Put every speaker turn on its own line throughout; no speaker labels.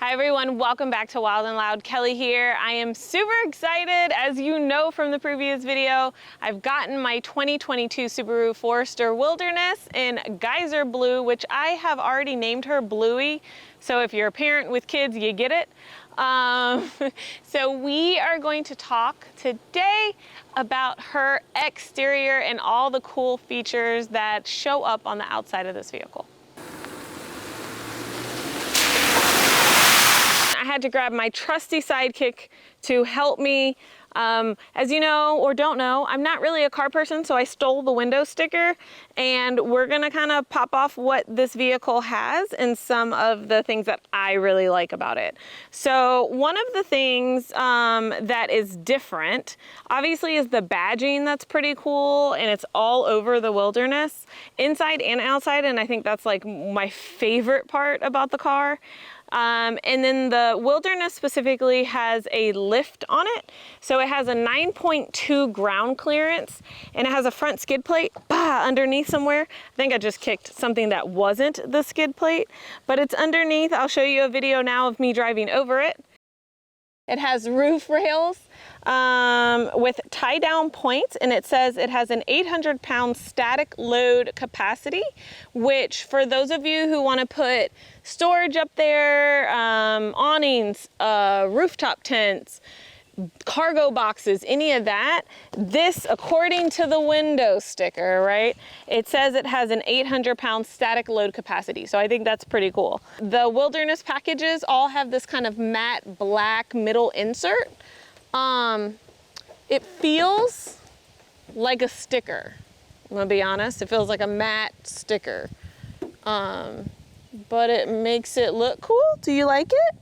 Hi everyone, welcome back to Wild and Loud. Kelly here. I am super excited. As you know from the previous video, I've gotten my 2022 Subaru Forester Wilderness in Geyser Blue, which I have already named her Bluey. So if you're a parent with kids, you get it. So we are going to talk today about her exterior and all the cool features that show up on the outside of this vehicle. I had to grab my trusty sidekick to help me. As you know or don't know, I'm not really a car person, so I stole the window sticker, and we're gonna kind of pop off what this vehicle has and some of the things that I really like about it. So one of the things that is different, obviously, is the badging. That's pretty cool, and it's all over the Wilderness, inside and outside, and I think that's like my favorite part about the car. And then the Wilderness specifically has a lift on it. So it has a 9.2 ground clearance, and it has a front skid plate underneath somewhere. I think I just kicked something that wasn't the skid plate, but it's underneath. I'll show you a video now of me driving over it. It has roof rails with tie-down points, and it says it has an 800-pound static load capacity, which for those of you who want to put storage up there, awnings, rooftop tents, cargo boxes, any of that, this, according to the window sticker, right, it says it has an 800-pound static load capacity. So I think that's pretty cool. The Wilderness packages all have this kind of matte black middle insert. It feels like a sticker. I'm gonna be honest, it feels like a matte sticker. But it makes it look cool. Do you like it?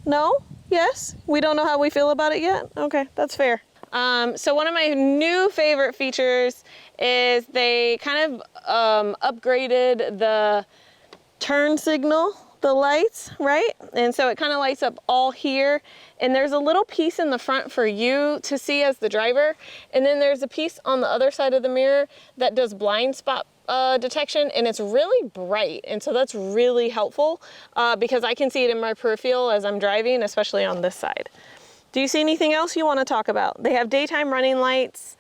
No? Yes? We don't know how we feel about it yet? Okay, that's fair. So one of my new favorite features is they kind of upgraded the turn signal, the lights, right? And so it kind of lights up all here. And there's a little piece in the front for you to see as the driver. And then there's a piece on the other side of the mirror that does blind spot detection, and it's really bright, and so that's really helpful because I can see it in my peripheral as I'm driving, especially on this side. Do you see anything else you want to talk about? They have daytime running lights.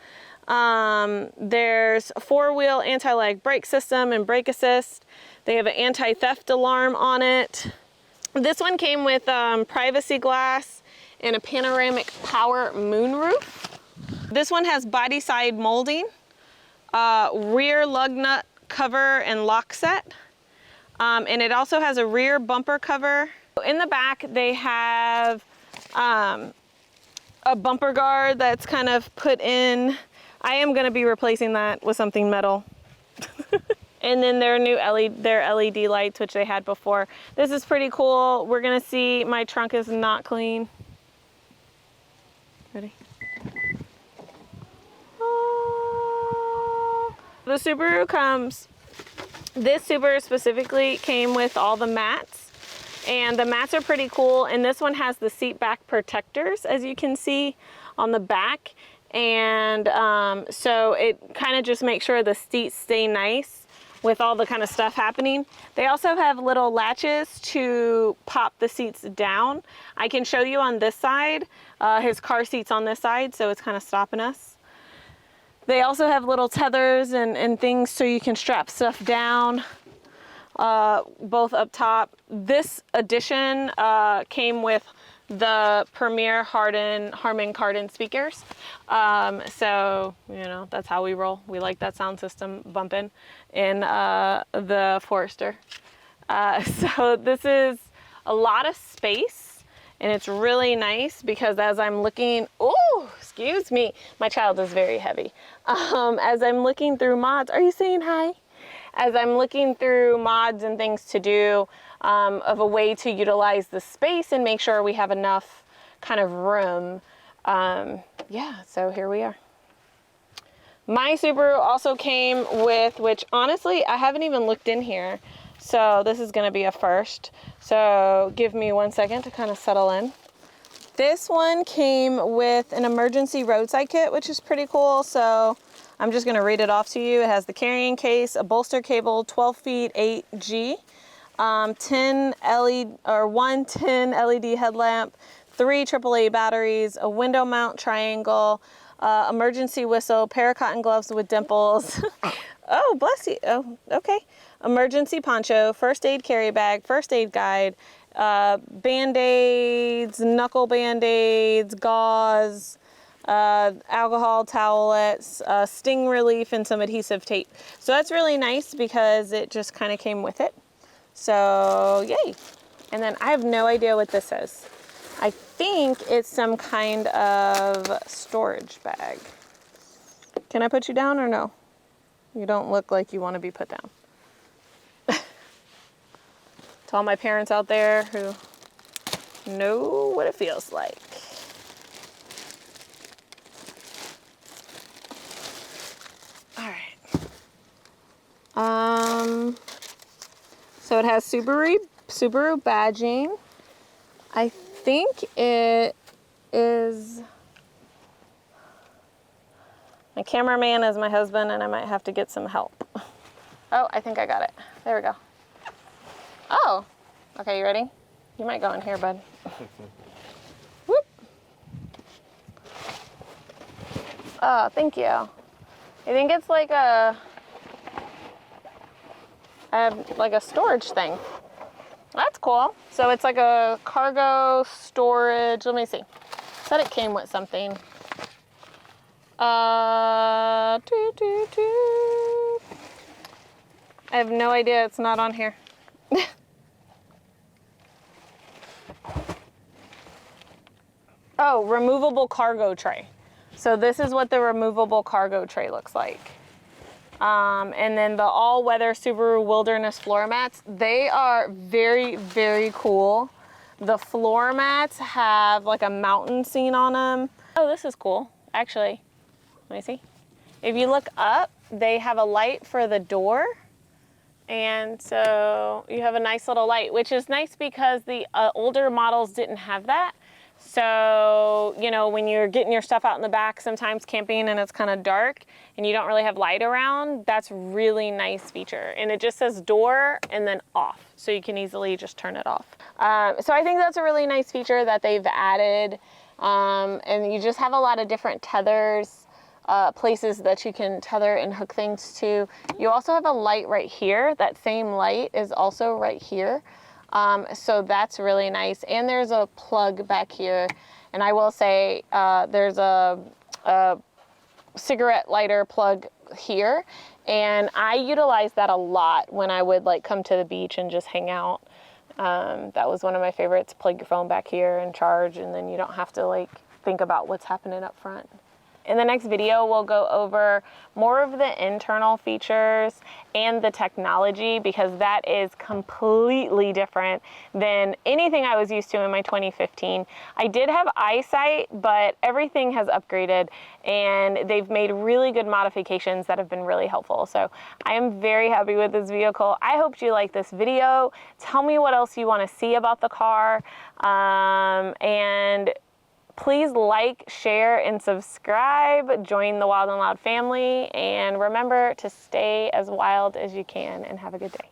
There's a four-wheel anti-lag brake system and brake assist. They have an anti-theft alarm on it. This one came with privacy glass and a panoramic power moonroof. This one has body side molding. Rear lug nut cover and lock set, and it also has a rear bumper cover. In the back they have a bumper guard that's kind of put in. I am going to be replacing that with something metal. And then their new LED lights, which they had before. This is pretty cool. We're going to see my trunk is not clean. Ready? The Subaru this Subaru specifically came with all the mats, and the mats are pretty cool, and this one has the seat back protectors, as you can see on the back, and so it kind of just makes sure the seats stay nice with all the kind of stuff happening. They also have little latches to pop the seats down. I can show you on this side. His car seat's on this side, so it's kind of stopping us. They also have little tethers and things so you can strap stuff down, both up top. This edition came with the Premier Harman Kardon speakers. So, you know, that's how we roll. We like that sound system bumping in the Forester. So this is a lot of space. And it's really nice because as I'm looking, oh, excuse me, my child is very heavy. As I'm looking through mods, are you saying hi? As I'm looking through mods and things to do of a way to utilize the space and make sure we have enough kind of room. Yeah, so here we are. My Subaru also came with, which honestly, I haven't even looked in here. So this is gonna be a first. So give me 1 second to kind of settle in. This one came with an emergency roadside kit, which is pretty cool. So I'm just gonna read it off to you. It has the carrying case, a bolster cable, 12 feet 8G, 10 LED or 1 10 LED headlamp, 3 AAA batteries, a window mount triangle, emergency whistle, pair of cotton gloves with dimples. Oh, bless you. Oh, okay. Emergency poncho, first aid carry bag, first aid guide, Band-Aids, knuckle Band-Aids, gauze, alcohol towelettes, sting relief, and some adhesive tape. So that's really nice because it just kind of came with it. So yay. And then I have no idea what this is. I think it's some kind of storage bag. Can I put you down or no? You don't look like you want to be put down. To all my parents out there who know what it feels like. All right. So it has Subaru badging. I think it is. My cameraman is my husband, and I might have to get some help. Oh, I think I got it. There we go. Oh, okay, you ready? You might go in here, bud. Whoop. Oh, thank you. I think it's like a storage thing. That's cool. So it's like a cargo storage. Let me see. Said it came with something. I have no idea. It's not on here. Oh, removable cargo tray. So this is what the removable cargo tray looks like. And then the all-weather Subaru Wilderness floor mats, they are very, very cool. The floor mats have like a mountain scene on them. Oh, this is cool, actually. Let me see. If you look up, they have a light for the door. And so you have a nice little light, which is nice because the older models didn't have that. So, you know, when you're getting your stuff out in the back, sometimes camping and it's kind of dark and you don't really have light around, that's really nice feature. And it just says door and then off. So you can easily just turn it off. So I think that's a really nice feature that they've added. And you just have a lot of different tethers, places that you can tether and hook things to. You also have a light right here. That same light is also right here. So that's really nice. And there's a plug back here. And I will say there's a cigarette lighter plug here. And I utilize that a lot when I would like come to the beach and just hang out. That was one of my favorites. Plug your phone back here and charge, and then you don't have to like think about what's happening up front. In the next video, we'll go over more of the internal features and the technology, because that is completely different than anything I was used to in my 2015. I did have eyesight, but everything has upgraded and they've made really good modifications that have been really helpful. So I am very happy with this vehicle. I hope you like this video. Tell me what else you want to see about the car. And please like, share, and subscribe. Join the Wild and Loud family. And remember to stay as wild as you can, and have a good day.